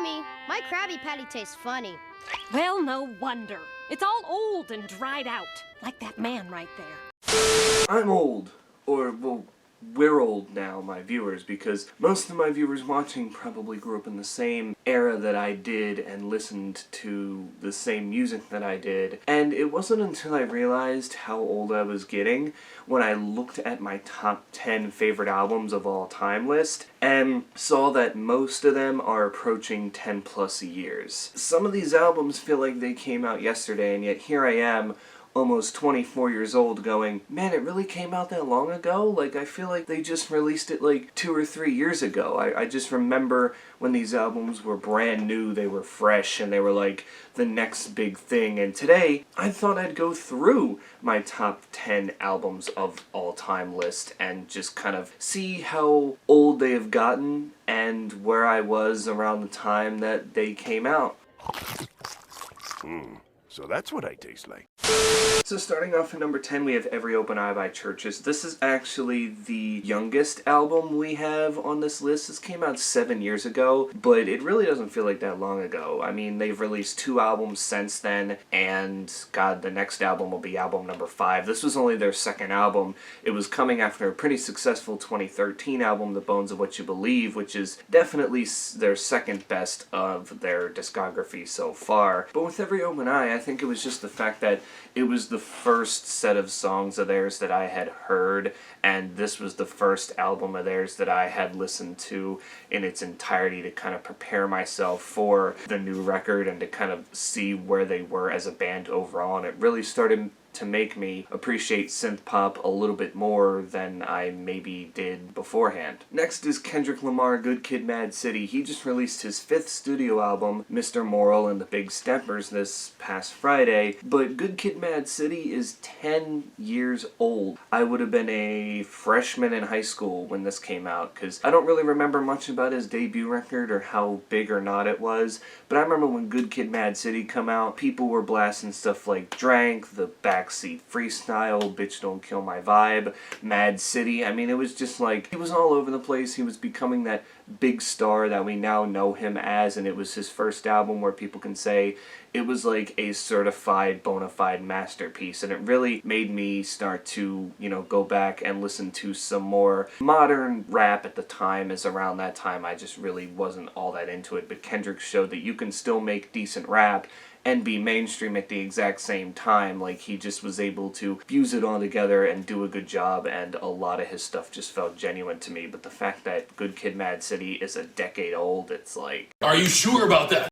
Mommy, my Krabby Patty tastes funny. Well, no wonder. It's all old and dried out, like that man right there. I'm old, or, well, we're old now, my viewers, because most of my viewers watching probably grew up in the same era that I did and listened to the same music that I did. And it wasn't until I realized how old I was getting when I looked at my top 10 favorite albums of all time list and saw that most of them are approaching 10 plus years. Some of these albums feel like they came out yesterday, and yet here I am, almost 24 years old, going, man, it really came out that long ago? Like, I feel like they just released it like 2 or 3 years ago. I just remember when these albums were brand new, they were fresh, and they were like the next big thing. And today, I thought I'd go through my top 10 albums of all time list and just kind of see how old they have gotten and where I was around the time that they came out. So that's what I taste like. So starting off at number 10, we have Every Open Eye by Churches. This is actually the youngest album we have on this list. This came out 7 years ago, but it really doesn't feel like that long ago. I mean, they've released 2 albums since then, and God, the next album will be album number 5. This was only their second album. It was coming after a pretty successful 2013 album, The Bones of What You Believe, which is definitely their second best of their discography so far. But with Every Open Eye, I think it was just the fact that it was the first set of songs of theirs that I had heard, and this was the first album of theirs that I had listened to in its entirety to kind of prepare myself for the new record and to kind of see where they were as a band overall, and it really started to make me appreciate synth pop a little bit more than I maybe did beforehand. Next is Kendrick Lamar, Good Kid, Mad City. He just released his 5th studio album, Mr. Moral and the Big Steppers, this past Friday, but Good Kid, Mad City is 10 years old. I would have been a freshman in high school when this came out, because I don't really remember much about his debut record or how big or not it was, but I remember when Good Kid, Mad City come out, people were blasting stuff like Drank, The Backseat Freestyle, Bitch Don't Kill My Vibe, Mad City. I mean, it was just like, he was all over the place. He was becoming that big star that we now know him as, and it was his first album where people can say it was like a certified bona fide masterpiece, and it really made me start to, you know, go back and listen to some more modern rap at the time, as around that time I just really wasn't all that into it, but Kendrick showed that you can still make decent rap and be mainstream at the exact same time. Like, he just was able to fuse it all together and do a good job, and a lot of his stuff just felt genuine to me. But the fact that Good Kid, Mad City is a decade old, it's like, are you sure about that?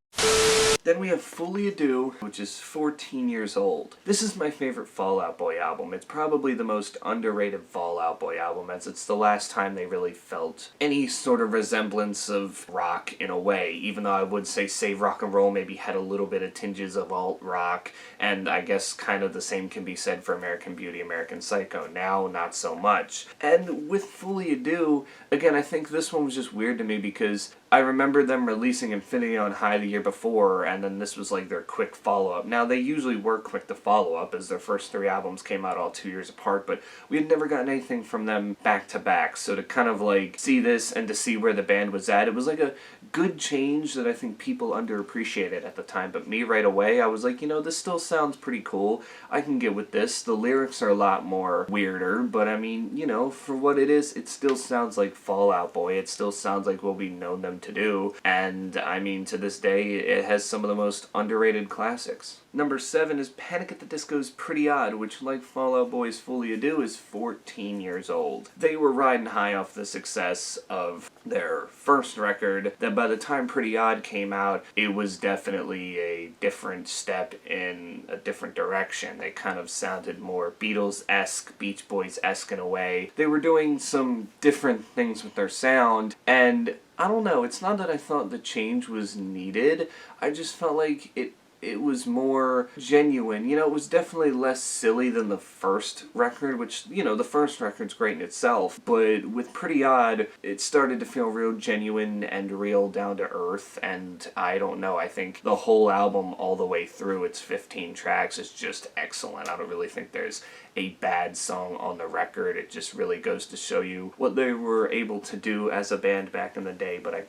Then we have Fully Ado, which is 14 years old. This is my favorite Fall Out Boy album. It's probably the most underrated Fall Out Boy album, as it's the last time they really felt any sort of resemblance of rock in a way, even though I would say Save Rock and Roll maybe had a little bit of tinges of alt-rock, and I guess kind of the same can be said for American Beauty, American Psycho. Now, not so much. And with Fully Ado, again, I think this one was just weird to me because I remember them releasing Infinity on High the year before, and then this was like their quick follow-up. Now, they usually were quick to follow up, as their first 3 albums came out all 2 years apart, but we had never gotten anything from them back-to-back, so to kind of like see this and to see where the band was at, it was like a good change that I think people underappreciated at the time, but me right away, I was like, you know, this still sounds pretty cool. I can get with this. The lyrics are a lot more weirder, but I mean, you know, for what it is, it still sounds like Fall Out Boy. It still sounds like what we've known them to do, and I mean, to this day, it has some of the most underrated classics. Number 7 is Panic at the Disco's Pretty Odd, which, like Fall Out Boy's Fully Ado, is 14 years old. They were riding high off the success of their first record, that by the time Pretty Odd came out, it was definitely a different step in a different direction. They kind of sounded more Beatles-esque, Beach Boys-esque in a way. They were doing some different things with their sound, and I don't know, it's not that I thought the change was needed, I just felt like it was more genuine. You know, it was definitely less silly than the first record, which, you know, the first record's great in itself, but with Pretty Odd, it started to feel real genuine and real down to earth, and I don't know, I think the whole album all the way through, its 15 tracks, is just excellent. I don't really think there's a bad song on the record. It just really goes to show you what they were able to do as a band back in the day, but I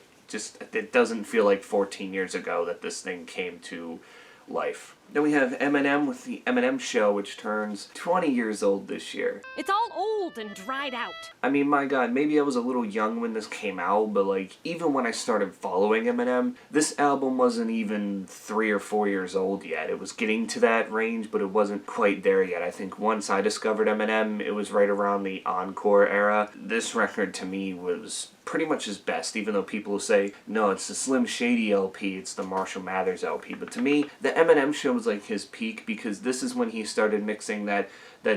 it doesn't feel like 14 years ago that this thing came to life. Then we have Eminem with the Eminem Show, which turns 20 years old this year. It's all old and dried out. I mean, my god, maybe I was a little young when this came out, but like, even when I started following Eminem, this album wasn't even 3 or 4 years old yet. It was getting to that range, but it wasn't quite there yet. I think once I discovered Eminem, it was right around the Encore era. This record, to me, was pretty much his best, even though people say, no, it's the Slim Shady LP, it's the Marshall Mathers LP. But to me, the Eminem Show was like his peak, because this is when he started mixing that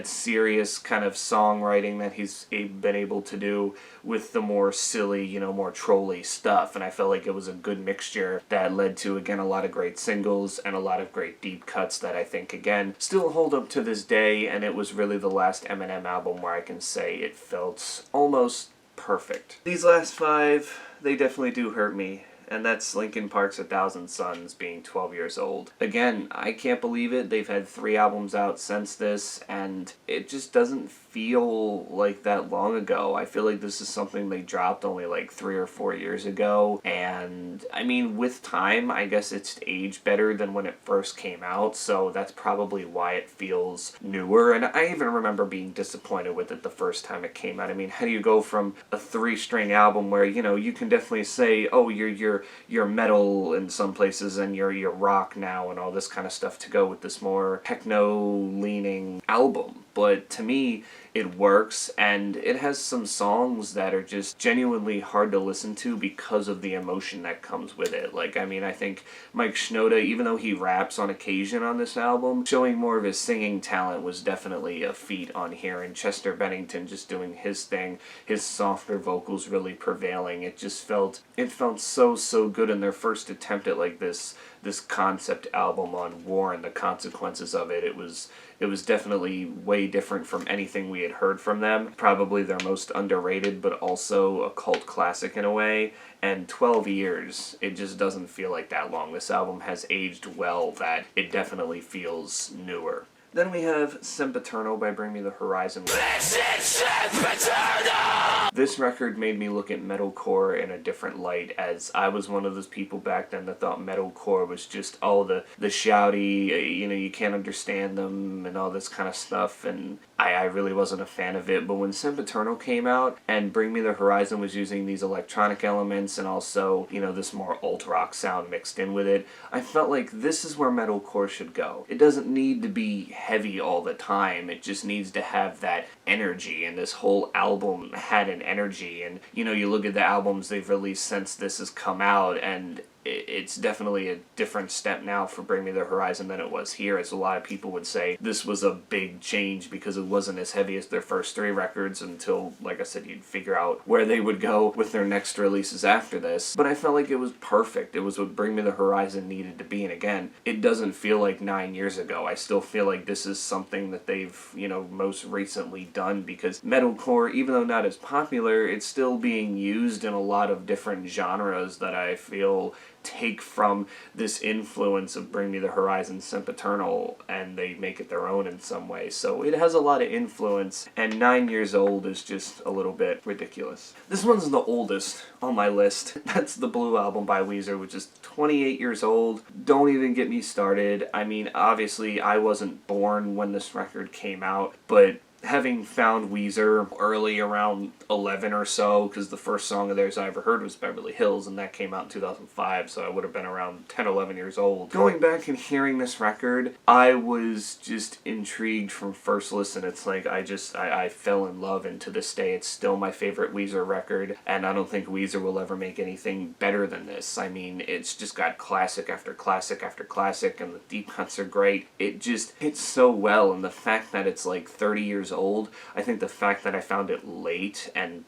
serious kind of songwriting that he's been able to do with the more silly, more trolly stuff. And I felt like it was a good mixture that led to, again, a lot of great singles and a lot of great deep cuts that I think, again, still hold up to this day. And it was really the last Eminem album where I can say it felt almost perfect. These last 5, they definitely do hurt me. And that's Linkin Park's 1,000 Suns being 12 years old. Again, I can't believe it. They've had 3 albums out since this, and it just doesn't feel like that long ago. I feel like this is something they dropped only like 3 or 4 years ago, and I mean, with time, I guess it's aged better than when it first came out, so that's probably why it feels newer. And I even remember being disappointed with it the first time it came out. I mean, how do you go from a 3-string album where, you can definitely say, oh, you're metal in some places and you're rock now and all this kind of stuff, to go with this more techno-leaning album? But to me, it works, and it has some songs that are just genuinely hard to listen to because of the emotion that comes with it. Like, I mean, I think Mike Shinoda, even though he raps on occasion on this album, showing more of his singing talent was definitely a feat on here, and Chester Bennington just doing his thing, his softer vocals really prevailing. It felt so good in their first attempt at like this concept album on war and the consequences of it. It was definitely way different from anything we had heard from them. Probably their most underrated, but also a cult classic in a way. And 12 years, it just doesn't feel like that long. This album has aged well, that it definitely feels newer. Then we have Sempiternal by Bring Me the Horizon. This record made me look at metalcore in a different light, as I was one of those people back then that thought metalcore was just all the shouty, you can't understand them and all this kind of stuff, and I really wasn't a fan of it. But when Sempiternal came out and Bring Me the Horizon was using these electronic elements and also, this more alt-rock sound mixed in with it, I felt like this is where metalcore should go. It doesn't need to be heavy all the time, it just needs to have that energy, and this whole album had an energy. And you look at the albums they've released since this has come out, and it's definitely a different step now for Bring Me the Horizon than it was here, as a lot of people would say this was a big change because it wasn't as heavy as their first 3 records until, like I said, you'd figure out where they would go with their next releases after this. But I felt like it was perfect. It was what Bring Me the Horizon needed to be, and again, it doesn't feel like 9 years ago. I still feel like this is something that they've, most recently done, because metalcore, even though not as popular, it's still being used in a lot of different genres that I feel take from this influence of Bring Me the Horizon, Sempiternal, and they make it their own in some way. So it has a lot of influence, and 9 years old is just a little bit ridiculous. This one's the oldest on my list. That's the Blue Album by Weezer, which is 28 years old. Don't even get me started. I mean, obviously, I wasn't born when this record came out, but having found Weezer early, around 11 or so, because the first song of theirs I ever heard was Beverly Hills, and that came out in 2005, so I would have been around 10, 11 years old. Going back and hearing this record, I was just intrigued from first listen. It's like I fell in love, and to this day it's still my favorite Weezer record, and I don't think Weezer will ever make anything better than this. I mean, it's just got classic after classic after classic, and the deep cuts are great. It just hits so well, and the fact that it's like 30 years old, I think the fact that I found it late and,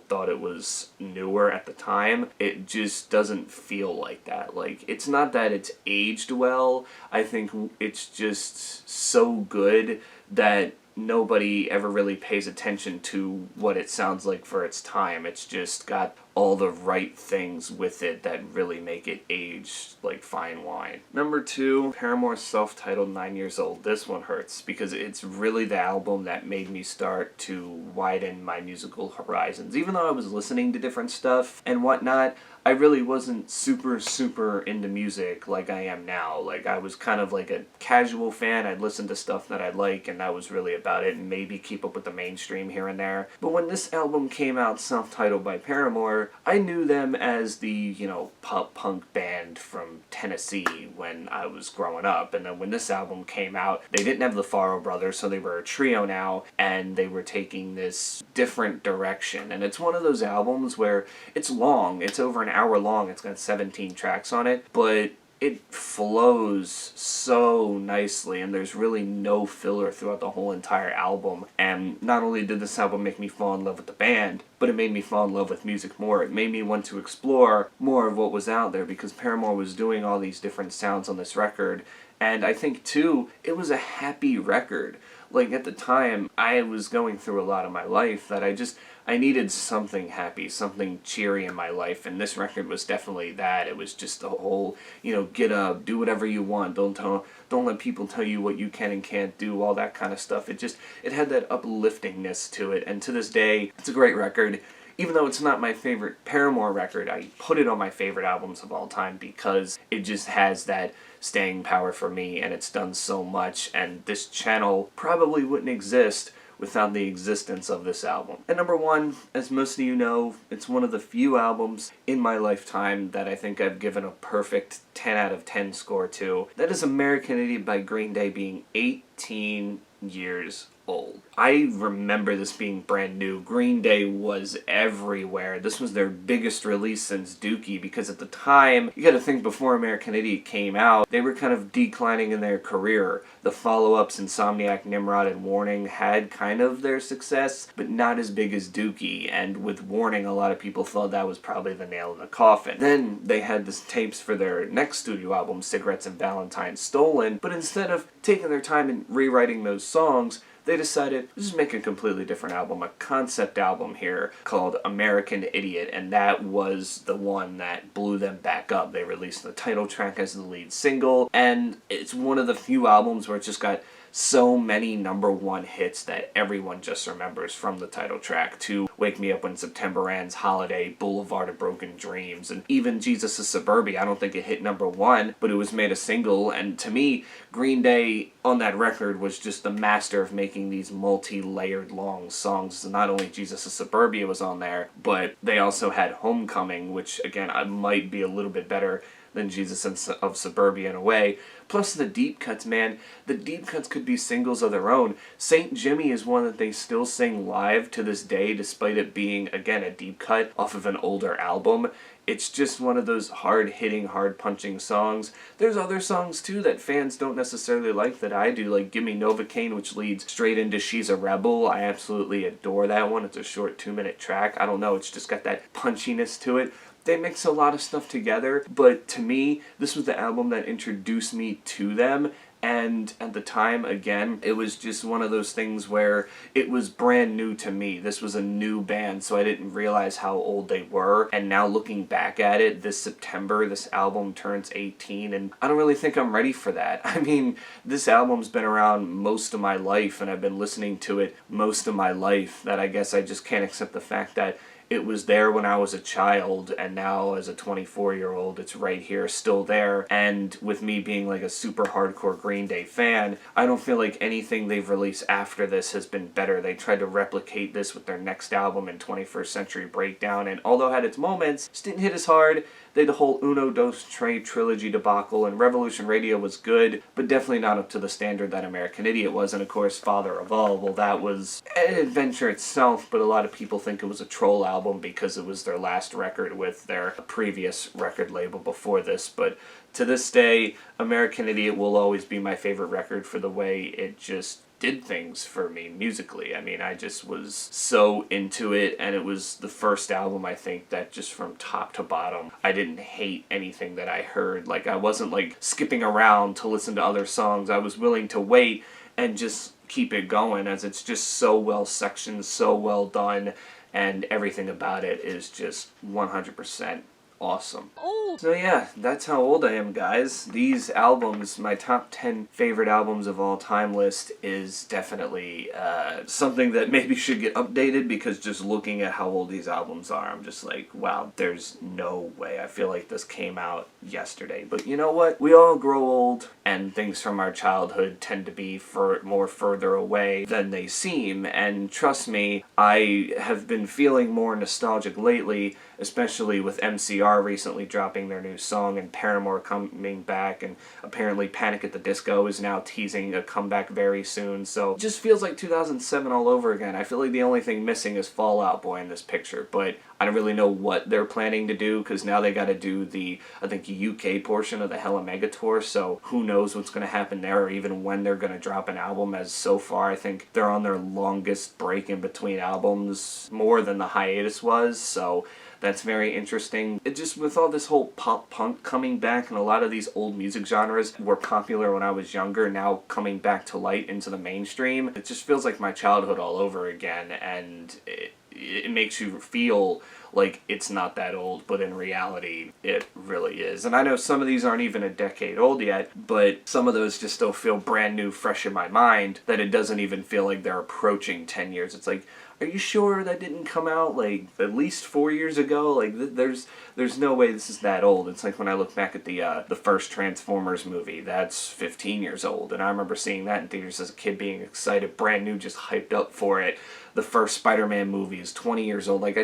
thought it was newer at the time, it just doesn't feel like that. Like, it's not that it's aged well, I think it's just so good that nobody ever really pays attention to what it sounds like for its time. It's just got all the right things with it that really make it age like fine wine. Number 2, Paramore's self-titled 9 Years Old. This one hurts because it's really the album that made me start to widen my musical horizons. Even though I was listening to different stuff and whatnot, I really wasn't super into music like I am now. Like, I was kind of like a casual fan. I'd listen to stuff that I'd like, and that was really about it, and maybe keep up with the mainstream here and there. But when this album came out, self-titled by Paramore, I knew them as the, you know, pop punk band from Tennessee when I was growing up. And then when this album came out, they didn't have the Farrell brothers, so they were a trio now, and they were taking this different direction. And it's one of those albums where it's long. It's over an hour long. It's got 17 tracks on it, but it flows so nicely, and there's really no filler throughout the whole entire album. And not only did this album make me fall in love with the band, but it made me fall in love with music more. It made me want to explore more of what was out there, because Paramore was doing all these different sounds on this record. And I think, too, it was a happy record. Like, at the time, I was going through a lot of my life that I needed something happy, something cheery in my life, and this record was definitely that. It was just the whole, you know, get up, do whatever you want, don't let people tell you what you can and can't do, all that kind of stuff. It had that upliftingness to it, and to this day, it's a great record. Even though it's not my favorite Paramore record, I put it on my favorite albums of all time because it just has that staying power for me, and it's done so much, and this channel probably wouldn't exist without the existence of this album. And number one, as most of you know, it's one of the few albums in my lifetime that I think I've given a perfect 10 out of 10 score to. That is Americanity by Green Day being 18 years old. I remember this being brand new. Green Day was everywhere. This was their biggest release since Dookie, because at the time, you gotta think, before Americanity came out, they were kind of declining in their career. The follow-ups, Insomniac, Nimrod, and Warning, had kind of their success, but not as big as Dookie, and with Warning, a lot of people thought that was probably the nail in the coffin. Then they had the tapes for their next studio album, Cigarettes and Valentine's Stolen, but instead of taking their time and rewriting those songs, they decided, let's just make a completely different album, a concept album here called American Idiot, and that was the one that blew them back up. They released the title track as the lead single, and it's one of the few albums where it just got so many number one hits that everyone just remembers, from the title track to Wake Me Up When September Ends, Holiday, Boulevard of Broken Dreams, and even Jesus is Suburbia. I don't think it hit number one, but it was made a single, and to me, Green Day on that record was just the master of making these multi-layered long songs. Not only Jesus is Suburbia was on there, but they also had Homecoming, which again, I might be a little bit better than Jesus of Suburbia in a way. Plus the deep cuts, man. The deep cuts could be singles of their own. Saint Jimmy is one that they still sing live to this day, despite it being, again, a deep cut off of an older album. It's just one of those hard-hitting, hard-punching songs. There's other songs, too, that fans don't necessarily like that I do, like Gimme Novocaine, which leads straight into She's a Rebel. I absolutely adore that one. It's a short 2-minute track. I don't know, it's just got that punchiness to it. They mix a lot of stuff together, but to me, this was the album that introduced me to them, and at the time, again, it was just one of those things where it was brand new to me. This was a new band, so I didn't realize how old they were, and now looking back at it, this September, this album turns 18, and I don't really think I'm ready for that. I mean, this album's been around most of my life, and I've been listening to it most of my life, that I guess I just can't accept the fact that it was there when I was a child, and now as a 24-year-old, it's right here, still there. And with me being like a super hardcore Green Day fan, I don't feel like anything they've released after this has been better. They tried to replicate this with their next album in 21st Century Breakdown, and although it had its moments, it just didn't hit as hard. They had the whole Uno Dos Tres trilogy debacle, and Revolution Radio was good, but definitely not up to the standard that American Idiot was, and of course, Father of All, well, that was an adventure itself, but a lot of people think it was a troll album because it was their last record with their previous record label before this, but to this day, American Idiot will always be my favorite record for the way it just did things for me musically. I mean, I just was so into it, and it was the first album, I think, that just from top to bottom, I didn't hate anything that I heard. Like, I wasn't like skipping around to listen to other songs. I was willing to wait and just keep it going, as it's just so well sectioned, so well done, and everything about it is just 100% awesome. Old. So yeah, that's how old I am, guys. These albums, my top 10 favorite albums of all time list is definitely something that maybe should get updated, because just looking at how old these albums are, I'm just like, wow, there's no way. I feel like this came out yesterday. But you know what? We all grow old, and things from our childhood tend to be more further away than they seem. And trust me, I have been feeling more nostalgic lately, especially with MCR recently dropping their new song and Paramore coming back, and apparently Panic at the Disco is now teasing a comeback very soon. So it just feels like 2007 all over again. I feel like the only thing missing is Fall Out Boy in this picture, but I don't really know what they're planning to do, because now they got to do the, I think, UK portion of the Hella Mega Tour, so who knows what's going to happen there, or even when they're going to drop an album, as so far I think they're on their longest break in between albums, more than the hiatus was, so that's very interesting. It just, with all this whole pop punk coming back, and a lot of these old music genres were popular when I was younger, now coming back to light into the mainstream, it just feels like my childhood all over again, and it makes you feel like it's not that old, but in reality, it really is. And I know some of these aren't even a decade old yet, but some of those just still feel brand new, fresh in my mind, that it doesn't even feel like they're approaching 10 years. It's like, are you sure that didn't come out like at least 4 years ago? Like there's no way this is that old. It's like when I look back at the first Transformers movie, that's 15 years old, and I remember seeing that in theaters as a kid, being excited, brand new, just hyped up for it. The first Spider-Man movie is 20 years old. Like,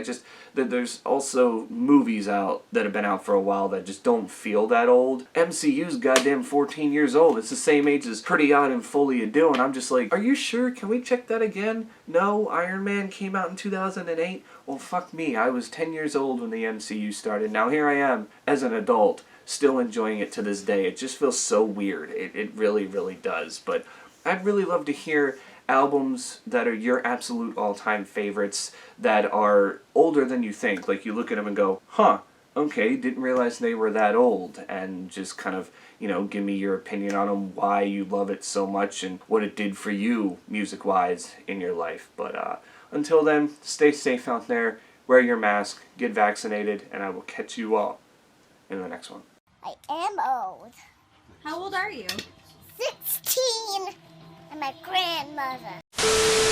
there's also movies out that have been out for a while that just don't feel that old. MCU's goddamn 14 years old. It's the same age as Pretty Odd and Folie à Deux, and I'm just like, are you sure? Can we check that again? No, Iron Man came out in 2008? Well, fuck me. I was 10 years old when the MCU started. Now here I am, as an adult, still enjoying it to this day. It just feels so weird. It really, really does. But I'd really love to hear albums that are your absolute all-time favorites that are older than you think. Like, you look at them and go, huh, okay, didn't realize they were that old, and just kind of, you know, give me your opinion on them, why you love it so much, and what it did for you music-wise in your life. But until then, stay safe out there, wear your mask, get vaccinated, and I will catch you all in the next one. I am old. How old are you? 16. I'm my grandmother.